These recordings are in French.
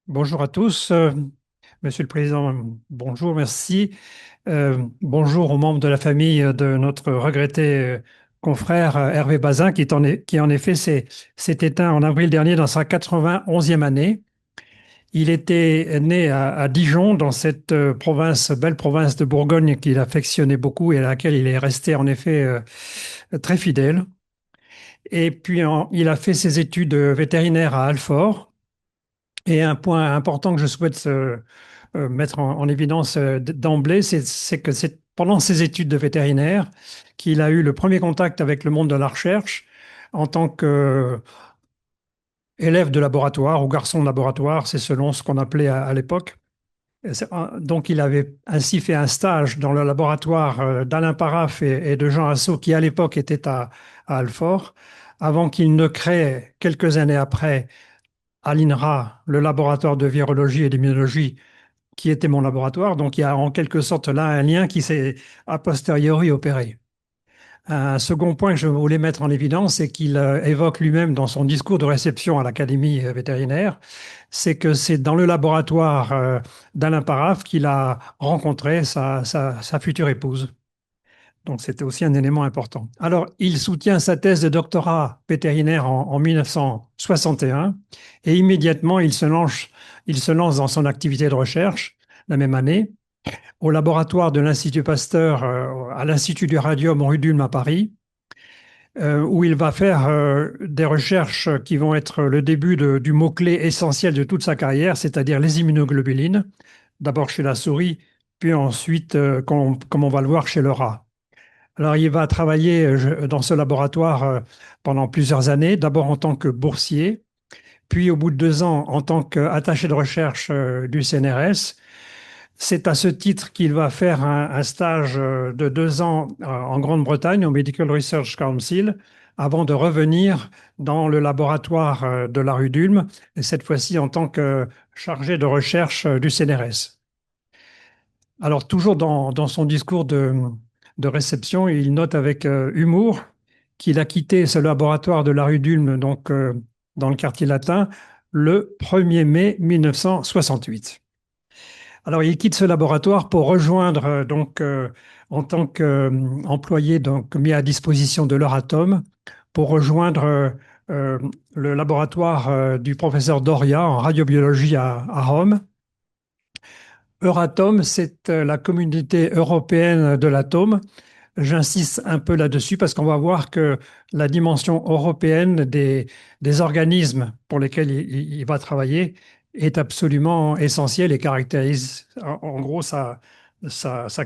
Bonjour à tous. Monsieur le Président, bonjour, merci. Bonjour aux membres de la famille de notre regretté confrère Hervé Bazin, qui en effet s'est éteint en avril dernier dans sa 91e année. Il était né à Dijon, dans cette belle province de Bourgogne qu'il affectionnait beaucoup et à laquelle il est resté en effet très fidèle. Et puis il a fait ses études vétérinaires à Alfort. Et un point important que je souhaite mettre en évidence d'emblée, c'est que c'est pendant ses études de vétérinaire qu'il a eu le premier contact avec le monde de la recherche en tant qu'élève de laboratoire ou garçon de laboratoire, c'est selon ce qu'on appelait à l'époque. Donc, il avait ainsi fait un stage dans le laboratoire d'Alain Paraf et de Jean Hassot, qui à l'époque était à Alfort, avant qu'il ne crée, quelques années après, à l'INRA, le laboratoire de virologie et d'immunologie qui était mon laboratoire. Donc, il y a en quelque sorte là un lien qui s'est a posteriori opéré. Un second point que je voulais mettre en évidence, et qu'il évoque lui-même dans son discours de réception à l'Académie vétérinaire, c'est que c'est dans le laboratoire d'Alain Paraf qu'il a rencontré sa future épouse. Donc, c'était aussi un élément important. Alors, il soutient sa thèse de doctorat vétérinaire en 1961 et immédiatement, il se lance dans son activité de recherche la même année au laboratoire de l'Institut Pasteur à l'Institut du Radium rue d'Ulm à Paris, où il va faire des recherches qui vont être le début du mot-clé essentiel de toute sa carrière, c'est-à-dire les immunoglobulines, d'abord chez la souris, puis ensuite, comme on va le voir, chez le rat. Alors, il va travailler dans ce laboratoire pendant plusieurs années, d'abord en tant que boursier, puis au bout de 2 ans en tant qu'attaché de recherche du CNRS. C'est à ce titre qu'il va faire un stage de 2 ans en Grande-Bretagne au Medical Research Council avant de revenir dans le laboratoire de la rue d'Ulm, et cette fois-ci en tant que chargé de recherche du CNRS. Alors, toujours dans son discours de réception, il note avec humour qu'il a quitté ce laboratoire de la rue d'Ulm, donc dans le quartier latin, le 1er mai 1968. Alors, il quitte ce laboratoire pour rejoindre, en tant qu'employé donc mis à disposition de l'Euratom, pour rejoindre le laboratoire du professeur Doria en radiobiologie à Rome. Euratom, c'est la communauté européenne de l'atome. J'insiste un peu là-dessus parce qu'on va voir que la dimension européenne des organismes pour lesquels il va travailler est absolument essentielle et caractérise en gros sa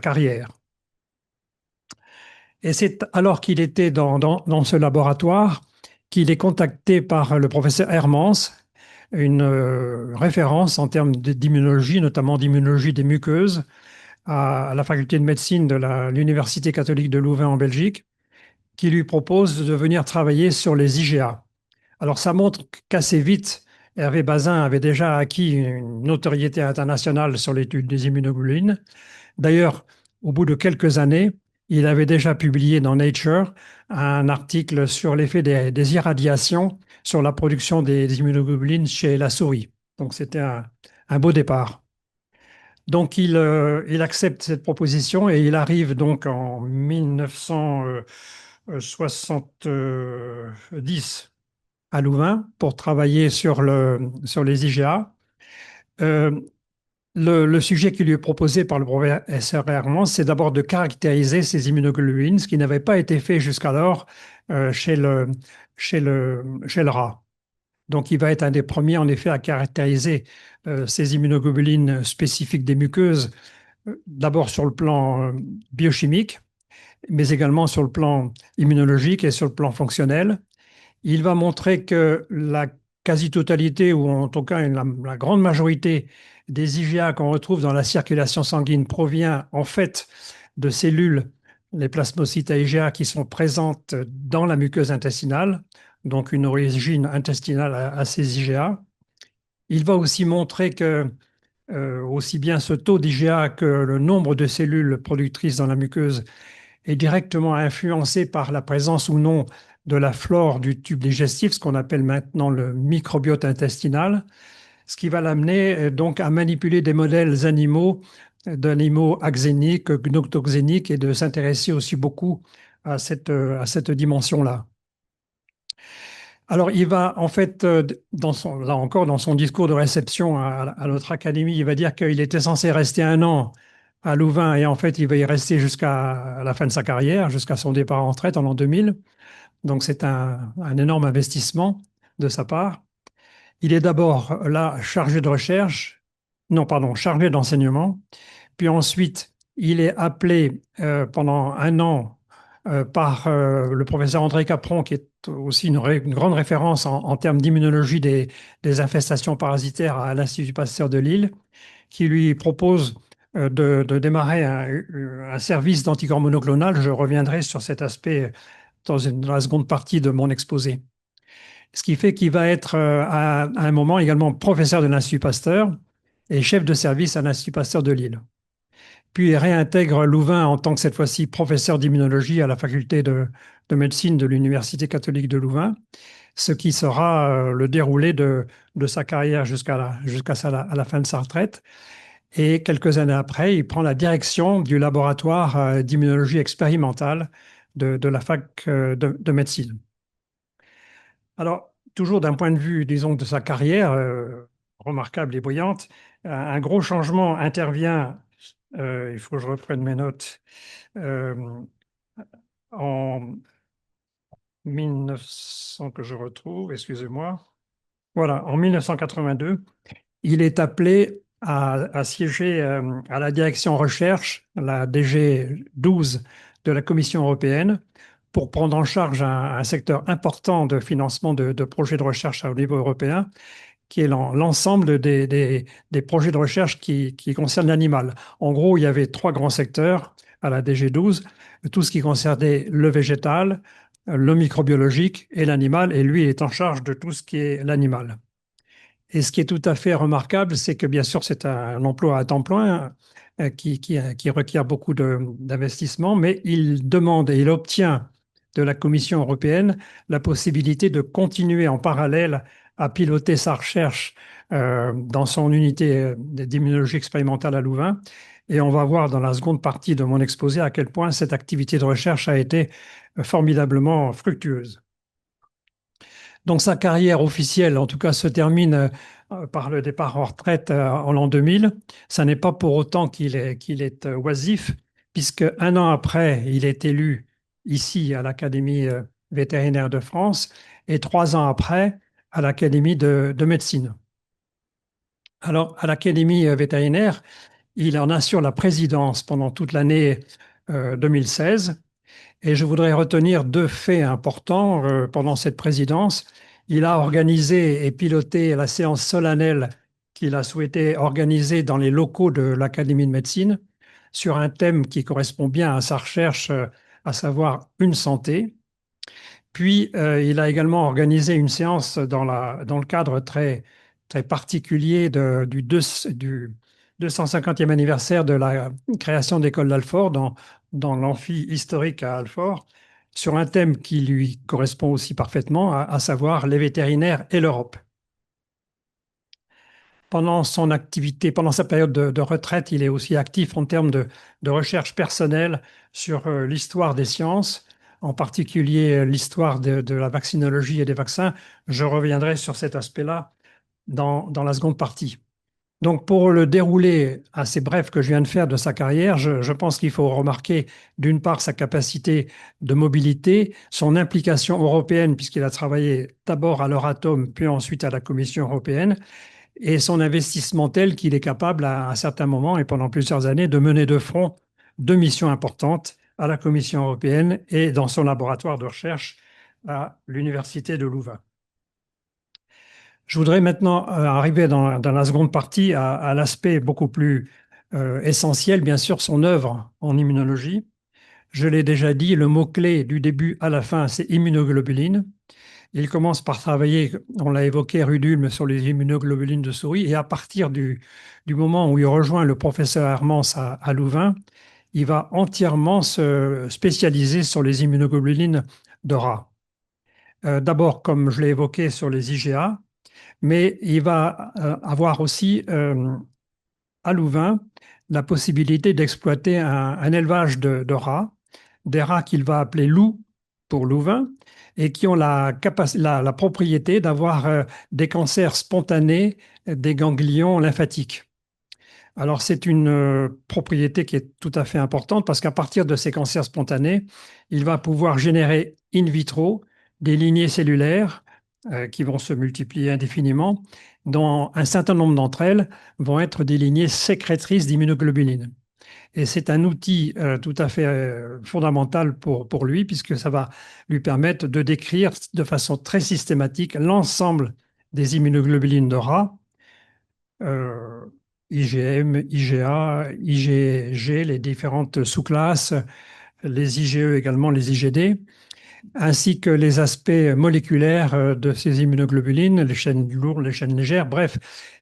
carrière. Et c'est alors qu'il était dans ce laboratoire qu'il est contacté par le professeur Hermans, une référence en termes d'immunologie, notamment d'immunologie des muqueuses, à la faculté de médecine de l'Université catholique de Louvain en Belgique, qui lui propose de venir travailler sur les IgA. Alors ça montre qu'assez vite, Hervé Bazin avait déjà acquis une notoriété internationale sur l'étude des immunoglobulines. D'ailleurs, au bout de quelques années, il avait déjà publié dans Nature un article sur l'effet des irradiations sur la production des immunoglobulines chez la souris. Donc c'était un beau départ. Donc il accepte cette proposition et il arrive donc en 1970 à Louvain pour travailler sur les IgA. Euh, le sujet qui lui est proposé par le professeur Hermans, c'est d'abord de caractériser ces immunoglobulines, ce qui n'avait pas été fait jusqu'alors chez le rat. Donc, il va être un des premiers, en effet, à caractériser ces immunoglobulines spécifiques des muqueuses, d'abord sur le plan biochimique, mais également sur le plan immunologique et sur le plan fonctionnel. Il va montrer que la quasi-totalité, ou en tout cas la grande majorité des IgA qu'on retrouve dans la circulation sanguine provient en fait de cellules, les plasmocytes à IgA, qui sont présentes dans la muqueuse intestinale, donc une origine intestinale à ces IgA. Il va aussi montrer que aussi bien ce taux d'IgA que le nombre de cellules productrices dans la muqueuse est directement influencé par la présence ou non de la flore du tube digestif, ce qu'on appelle maintenant le microbiote intestinal. ce qui va l'amener donc à manipuler des modèles animaux, d'animaux axéniques, gnoctoxéniques, et de s'intéresser aussi beaucoup à cette dimension-là. Alors, il va en fait, là encore, dans son discours de réception à notre académie, il va dire qu'il était censé rester 1 an à Louvain et en fait, il va y rester jusqu'à la fin de sa carrière, jusqu'à son départ en retraite en l'an 2000. Donc, c'est un énorme investissement de sa part. Il est d'abord là chargé de recherche, non, pardon, chargé d'enseignement. Puis ensuite, il est appelé pendant 1 an par le professeur André Capron, qui est aussi une grande référence en termes d'immunologie des infestations parasitaires à l'Institut Pasteur de Lille, qui lui propose de démarrer un service d'anticorps monoclonal. Je reviendrai sur cet aspect dans la seconde partie de mon exposé. Ce qui fait qu'il va être à un moment également professeur de l'Institut Pasteur et chef de service à l'Institut Pasteur de Lille. Puis il réintègre Louvain en tant que cette fois-ci professeur d'immunologie à la faculté de médecine de l'Université catholique de Louvain, ce qui sera le déroulé de sa carrière jusqu'à à la fin de sa retraite. Et quelques années après, il prend la direction du laboratoire d'immunologie expérimentale de la fac de médecine. Alors, toujours d'un point de vue, disons, de sa carrière remarquable et brillante, un gros changement intervient, il faut que je reprenne mes notes, euh, en 1900 que je retrouve, excusez-moi. Voilà, en 1982, il est appelé à siéger à la direction recherche, la DG 12 de la Commission européenne, pour prendre en charge un secteur important de financement de projets de recherche au niveau européen, qui est l'ensemble des projets de recherche qui concernent l'animal. En gros, il y avait 3 grands secteurs à la DG12, tout ce qui concernait le végétal, le microbiologique et l'animal, et lui il est en charge de tout ce qui est l'animal. Et ce qui est tout à fait remarquable, c'est que bien sûr, c'est un emploi à temps plein qui requiert beaucoup d'investissement, mais il demande et il obtient de la Commission européenne la possibilité de continuer en parallèle à piloter sa recherche dans son unité d'immunologie expérimentale à Louvain. Et on va voir dans la seconde partie de mon exposé à quel point cette activité de recherche a été formidablement fructueuse. Donc sa carrière officielle, en tout cas, se termine par le départ en retraite en l'an 2000. Ça n'est pas pour autant qu'il est oisif, puisque 1 an après, il est élu ici à l'Académie vétérinaire de France et 3 ans après à l'Académie de médecine. Alors, à l'Académie vétérinaire, il en assure la présidence pendant toute l'année 2016. Et je voudrais retenir 2 faits importants pendant cette présidence. Il a organisé et piloté la séance solennelle qu'il a souhaité organiser dans les locaux de l'Académie de médecine sur un thème qui correspond bien à sa recherche, à savoir une santé. Puis, il a également organisé une séance dans le cadre très particulier du 250e anniversaire de la création de l'école d'Alfort dans l'amphi historique à Alfort, sur un thème qui lui correspond aussi parfaitement, à savoir les vétérinaires et l'Europe. Pendant son activité, pendant sa période de retraite, il est aussi actif en termes de recherche personnelle sur l'histoire des sciences, en particulier l'histoire de la vaccinologie et des vaccins. Je reviendrai sur cet aspect-là dans la seconde partie. Donc, pour le déroulé assez bref que je viens de faire de sa carrière, je pense qu'il faut remarquer d'une part sa capacité de mobilité, son implication européenne, puisqu'il a travaillé d'abord à l'Euratom, puis ensuite à la Commission européenne, et son investissement tel qu'il est capable, à un certain moment et pendant plusieurs années, de mener de front 2 missions importantes à la Commission européenne et dans son laboratoire de recherche à l'Université de Louvain. Je voudrais maintenant arriver dans la seconde partie à l'aspect beaucoup plus essentiel, bien sûr, son œuvre en immunologie. Je l'ai déjà dit, le mot-clé du début à la fin, c'est immunoglobulines. Il commence par travailler, on l'a évoqué, Rudulme, sur les immunoglobulines de souris, et à partir du moment où il rejoint le professeur Hermans à Louvain, il va entièrement se spécialiser sur les immunoglobulines de rat. D'abord, comme je l'ai évoqué, sur les IgA, Mais il va avoir aussi à Louvain la possibilité d'exploiter un élevage de rats, des rats qu'il va appeler loups pour Louvain, et qui ont la propriété d'avoir des cancers spontanés des ganglions lymphatiques. Alors, c'est une propriété qui est tout à fait importante parce qu'à partir de ces cancers spontanés, il va pouvoir générer in vitro des lignées cellulaires qui vont se multiplier indéfiniment, dont un certain nombre d'entre elles vont être des lignées sécrétrices d'immunoglobulines. Et c'est un outil tout à fait fondamental pour lui, puisque ça va lui permettre de décrire de façon très systématique l'ensemble des immunoglobulines de rat, euh, IgM, IgA, IgG, les différentes sous-classes, les IgE également, les IgD, ainsi que les aspects moléculaires de ces immunoglobulines, les chaînes lourdes, les chaînes légères. Bref,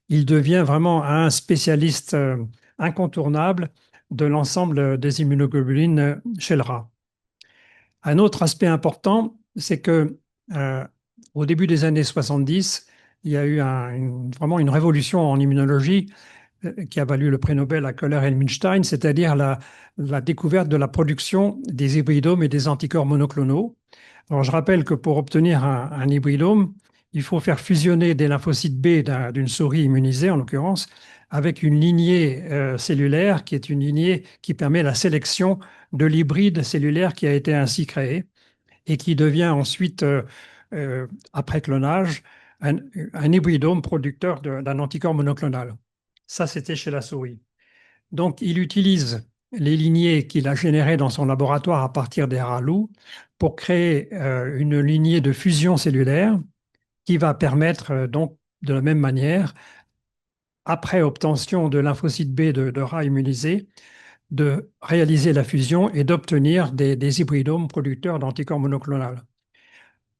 il devient vraiment un spécialiste incontournable de l'ensemble des immunoglobulines chez le rat. Un autre aspect important, c'est que euh, au début des années 70, il y a eu vraiment une révolution en immunologie qui a valu le prix Nobel à Köhler-Helmstein, c'est-à-dire la découverte de la production des hybridomes et des anticorps monoclonaux. Alors, je rappelle que pour obtenir un hybridome, il faut faire fusionner des lymphocytes B d'une souris immunisée, en l'occurrence, avec une lignée cellulaire qui est une lignée qui permet la sélection de l'hybride cellulaire qui a été ainsi créé et qui devient ensuite, après clonage, un, un hybridome producteur d'un anticorps monoclonal. Ça, c'était chez la souris. Donc, il utilise les lignées qu'il a générées dans son laboratoire à partir des rats loups pour créer une lignée de fusion cellulaire qui va permettre, donc, de la même manière, après obtention de lymphocytes B de rats immunisés, de réaliser la fusion et d'obtenir des hybridomes producteurs d'anticorps monoclonaux.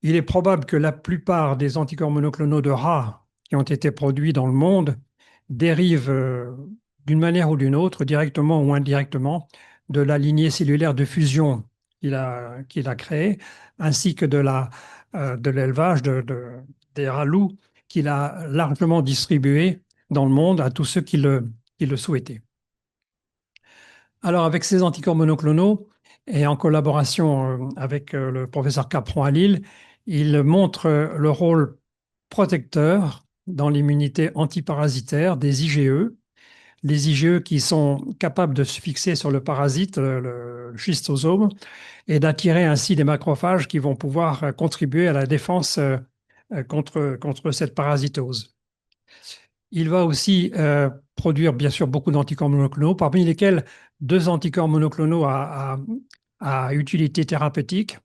Il est probable que la plupart des anticorps monoclonaux de rats qui ont été produits dans le monde dérivent d'une manière ou d'une autre, directement ou indirectement, de la lignée cellulaire de fusion qu'il a créée, ainsi que de l'élevage des rats loups qu'il a largement distribué dans le monde à tous ceux qui le souhaitaient. Alors, avec ces anticorps monoclonaux et en collaboration avec le professeur Capron à Lille, il montre le rôle protecteur dans l'immunité antiparasitaire des IgE, les IgE qui sont capables de se fixer sur le parasite, le schistosome, et d'attirer ainsi des macrophages qui vont pouvoir contribuer à la défense contre cette parasitose. Il va aussi produire bien sûr beaucoup d'anticorps monoclonaux, parmi lesquels deux anticorps monoclonaux à utilité thérapeutique.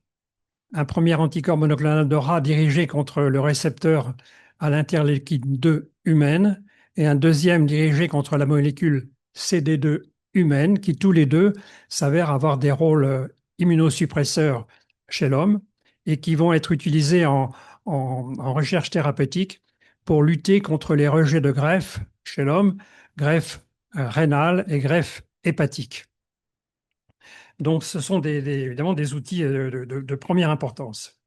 Un premier anticorps monoclonal de rat dirigé contre le récepteur à l'interleukine 2 humaine et un deuxième dirigé contre la molécule CD2 humaine qui tous les deux s'avèrent avoir des rôles immunosuppresseurs chez l'homme et qui vont être utilisés en recherche thérapeutique pour lutter contre les rejets de greffe chez l'homme, greffe rénale et greffe hépatique. Donc, ce sont évidemment des outils de première importance.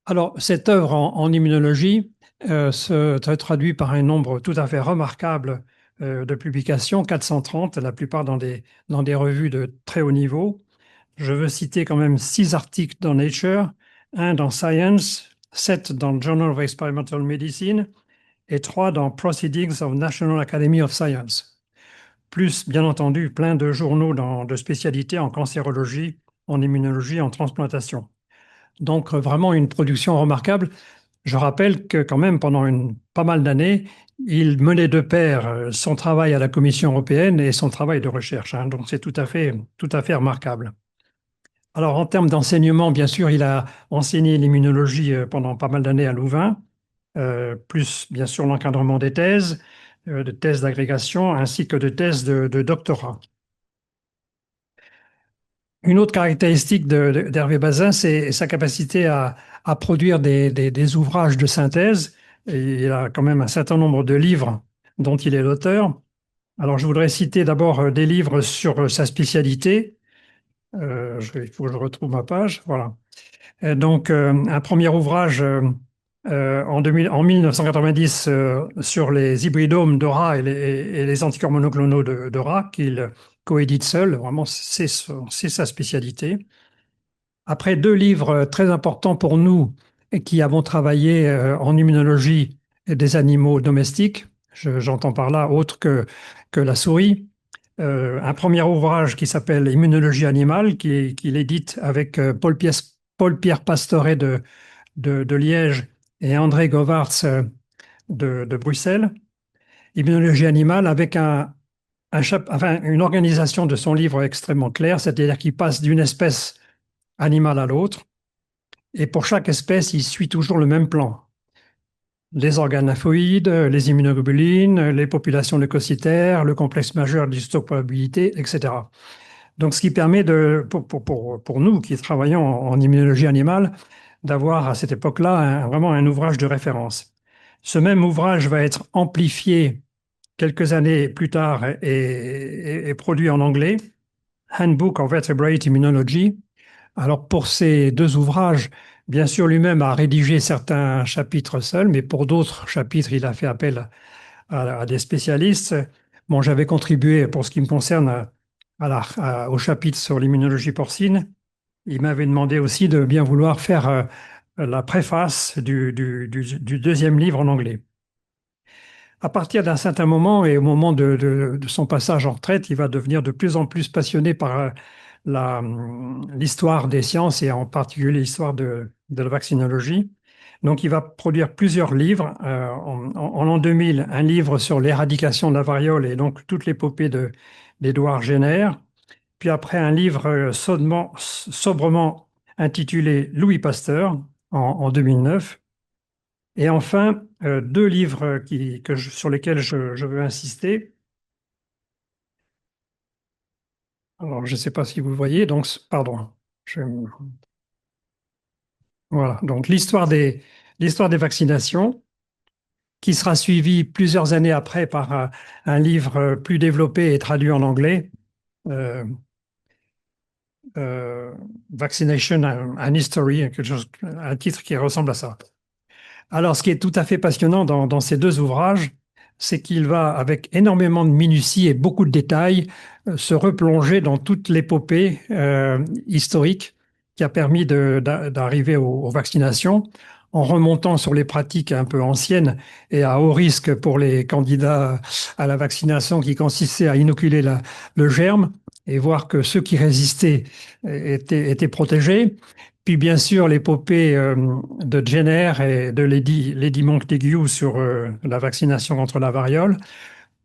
Alors, cette œuvre en immunologie se traduit par un nombre tout à fait remarquable de publications, 430, la plupart dans des revues de très haut niveau. Je veux citer quand même 6 articles dans Nature, un dans Science, 7 dans Journal of Experimental Medicine et 3 dans Proceedings of National Academy of Science. Plus, bien entendu, plein de journaux de spécialités en cancérologie, en immunologie, en transplantation. Donc, vraiment une production remarquable. Je rappelle que quand même, pendant pas mal d'années, il menait de pair son travail à la Commission européenne et son travail de recherche. Hein. Donc, c'est tout à fait remarquable. Alors, en termes d'enseignement, bien sûr, il a enseigné l'immunologie pendant pas mal d'années à Louvain, plus, bien sûr, l'encadrement des thèses, de thèses d'agrégation, ainsi que de thèses de doctorat. Une autre caractéristique d'Hervé Bazin, c'est sa capacité à produire des ouvrages de synthèse. Et il a quand même un certain nombre de livres dont il est l'auteur. Alors, je voudrais citer d'abord des livres sur sa spécialité. Il faut que je retrouve ma page. Voilà. Donc, un premier ouvrage En 1990 sur les hybridomes de rats et les anticorps monoclonaux de rats qu'il coédite seul. Vraiment, c'est sa spécialité. Après deux livres très importants pour nous et qui avons travaillé en immunologie des animaux domestiques, j'entends par là autre que la souris, un premier ouvrage qui s'appelle Immunologie animale, qu'il édite avec Paul-Pierre Pastoret de Liège et André Govarts de Bruxelles. Immunologie animale avec enfin, une organisation de son livre extrêmement claire, c'est-à-dire qu'il passe d'une espèce animale à l'autre. Et pour chaque espèce, il suit toujours le même plan. Les organes lymphoïdes, les immunoglobulines, les populations leucocytaires, le complexe majeur d'histocoagulabilité, etc. Donc, ce qui permet pour nous qui travaillons en immunologie animale d'avoir à cette époque-là vraiment un ouvrage de référence. Ce même ouvrage va être amplifié quelques années plus tard et produit en anglais, Handbook of Vertebrate Immunology. Alors pour ces deux ouvrages, bien sûr lui-même a rédigé certains chapitres seul, mais pour d'autres chapitres, il a fait appel à des spécialistes. Bon, j'avais contribué pour ce qui me concerne au chapitre sur l'immunologie porcine. Il m'avait demandé aussi de bien vouloir faire la préface du deuxième livre en anglais. À partir d'un certain moment et au moment de son passage en retraite, il va devenir de plus en plus passionné par l'histoire des sciences et en particulier l'histoire de la vaccinologie. Donc, il va produire plusieurs livres. En l'an 2000, un livre sur l'éradication de la variole et donc toute l'épopée d'Édouard Jenner. Puis après, un livre sobrement intitulé Louis Pasteur en 2009. Et enfin, deux livres sur lesquels je veux insister. Alors, je ne sais pas si vous voyez, donc, pardon. Je- voilà, donc l'histoire des vaccinations, qui sera suivie plusieurs années après par un livre plus développé et traduit en anglais, euh, euh, Vaccination and History, un titre qui ressemble à ça. Alors, ce qui est tout à fait passionnant dans ces deux ouvrages, c'est qu'il va, avec énormément de minutie et beaucoup de détails, se replonger dans toute l'épopée historique qui a permis d'arriver aux vaccinations, en remontant sur les pratiques un peu anciennes et à haut risque pour les candidats à la vaccination qui consistait à inoculer le germe et voir que ceux qui résistaient étaient protégés. Puis bien sûr l'épopée de Jenner et de Lady Montagu sur la vaccination contre la variole,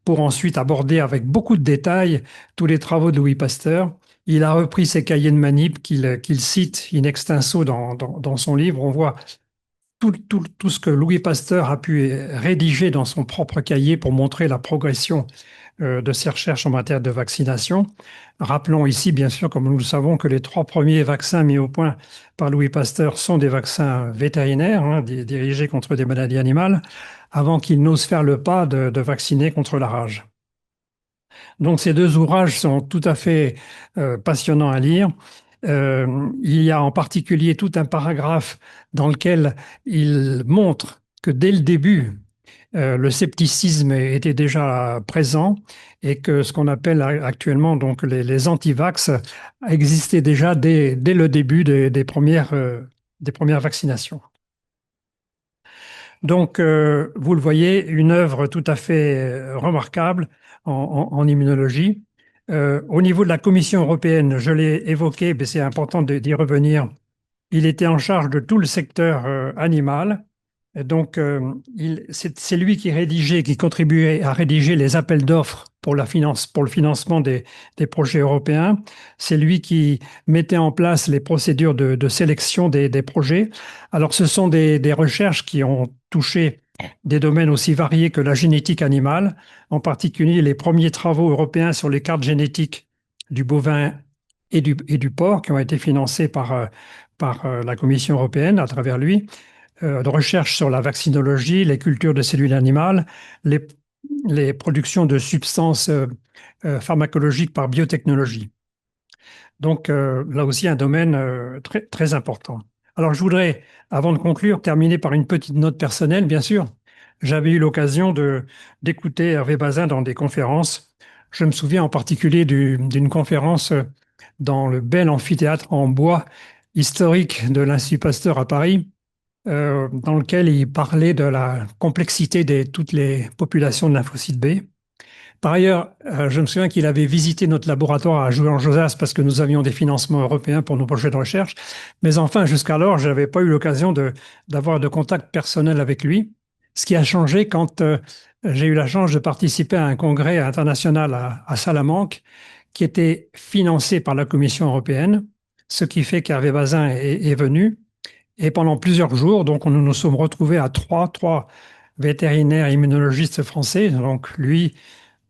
pour ensuite aborder avec beaucoup de détails tous les travaux de Louis Pasteur. Il a repris ses cahiers de manip qu'il cite in extenso dans son livre. On voit tout ce que Louis Pasteur a pu rédiger dans son propre cahier pour montrer la progression de ses recherches en matière de vaccination. Rappelons ici, bien sûr, comme nous le savons, que les trois premiers vaccins mis au point par Louis Pasteur sont des vaccins vétérinaires, dirigés contre des maladies animales, avant qu'il n'ose faire le pas de vacciner contre la rage. Donc ces deux ouvrages sont tout à fait passionnants à lire. Il y a en particulier tout un paragraphe dans lequel il montre que dès le début, le scepticisme était déjà présent et que ce qu'on appelle actuellement donc les anti-vax existaient déjà dès le début des premières vaccinations. Donc, vous le voyez, une œuvre tout à fait remarquable en immunologie. Au niveau de la Commission européenne, je l'ai évoqué, mais c'est important d'y revenir. Il était en charge de tout le secteur animal. Et donc, c'est lui qui contribuait à rédiger les appels d'offres pour le financement des projets européens. C'est lui qui mettait en place les procédures de sélection des projets. Alors, ce sont des recherches qui ont touché des domaines aussi variés que la génétique animale, en particulier les premiers travaux européens sur les cartes génétiques du bovin et du porc qui ont été financés par la Commission européenne à travers lui, de recherche sur la vaccinologie, les cultures de cellules animales, les, les productions de substances pharmacologiques par biotechnologie. Donc là aussi un domaine très, très important. Alors, je voudrais, avant de conclure, terminer par une petite note personnelle, bien sûr. J'avais eu l'occasion d'écouter Hervé Bazin dans des conférences. Je me souviens en particulier d'une conférence dans le bel amphithéâtre en bois historique de l'Institut Pasteur à Paris, dans lequel il parlait de la complexité de toutes les populations de lymphocytes B. Par ailleurs, je me souviens qu'il avait visité notre laboratoire à Jouan-Josas parce que nous avions des financements européens pour nos projets de recherche. Mais enfin, jusqu'alors, je n'avais pas eu l'occasion d'avoir de contact personnel avec lui. Ce qui a changé quand j'ai eu la chance de participer à un congrès international à Salamanque qui était financé par la Commission européenne, ce qui fait qu'Hervé Bazin est venu. Et pendant plusieurs jours, donc, nous nous sommes retrouvés à trois vétérinaires immunologistes français. Donc, lui,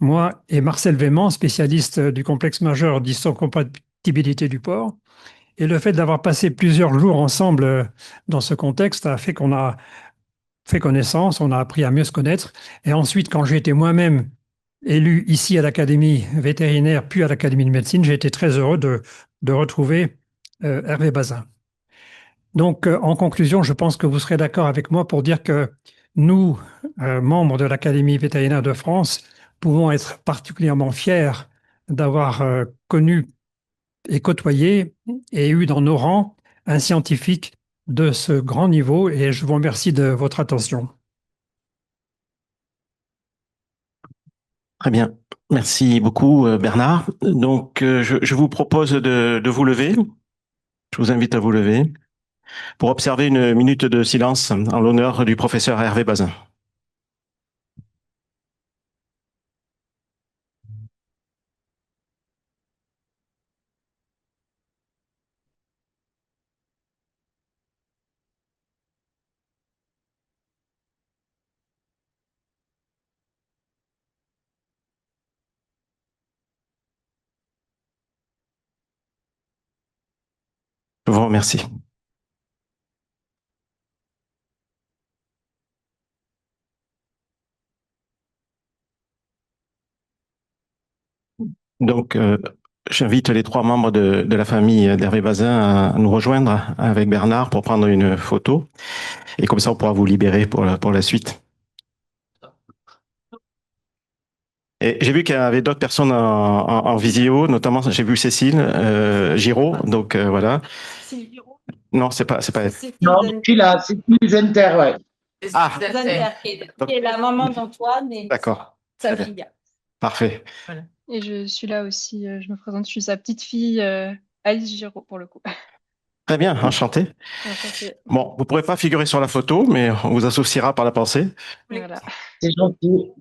moi et Marcel Véman, spécialiste du complexe majeur d'histocompatibilité du porc. Et le fait d'avoir passé plusieurs jours ensemble dans ce contexte a fait qu'on a fait connaissance, on a appris à mieux se connaître. Et ensuite, quand j'ai été moi-même élu ici à l'Académie vétérinaire, puis à l'Académie de médecine, j'ai été très heureux de retrouver Hervé Bazin. Donc, en conclusion, je pense que vous serez d'accord avec moi pour dire que nous, membres de l'Académie vétérinaire de France, pouvons être particulièrement fiers d'avoir connu et côtoyé et eu dans nos rangs un scientifique de ce grand niveau. Et je vous remercie de votre attention. Très bien. Merci beaucoup, Bernard. Donc, je vous propose de vous lever. Je vous invite à vous lever pour observer une minute de silence en l'honneur du professeur Hervé Bazin. Je vous remercie. Donc, j'invite les trois membres de la famille d'Hervé Bazin à nous rejoindre avec Bernard pour prendre une photo. Et comme ça, on pourra vous libérer pour la suite. Et j'ai vu qu'il y avait d'autres personnes en visio, notamment j'ai vu Cécile Giraud, donc voilà. Cécile Giraud. Non, c'est pas elle. Non, je suis là, c'est plus Inter, ouais. Ah. Qui est la maman d'Antoine et D'accord. sa fille. Parfait. Voilà. Et je suis là aussi, je me présente, je suis sa petite fille Alice Giraud pour le coup. Très bien, enchanté. Enchantée. Bon, vous ne pourrez pas figurer sur la photo, mais on vous associera par la pensée. Voilà. C'est gentil.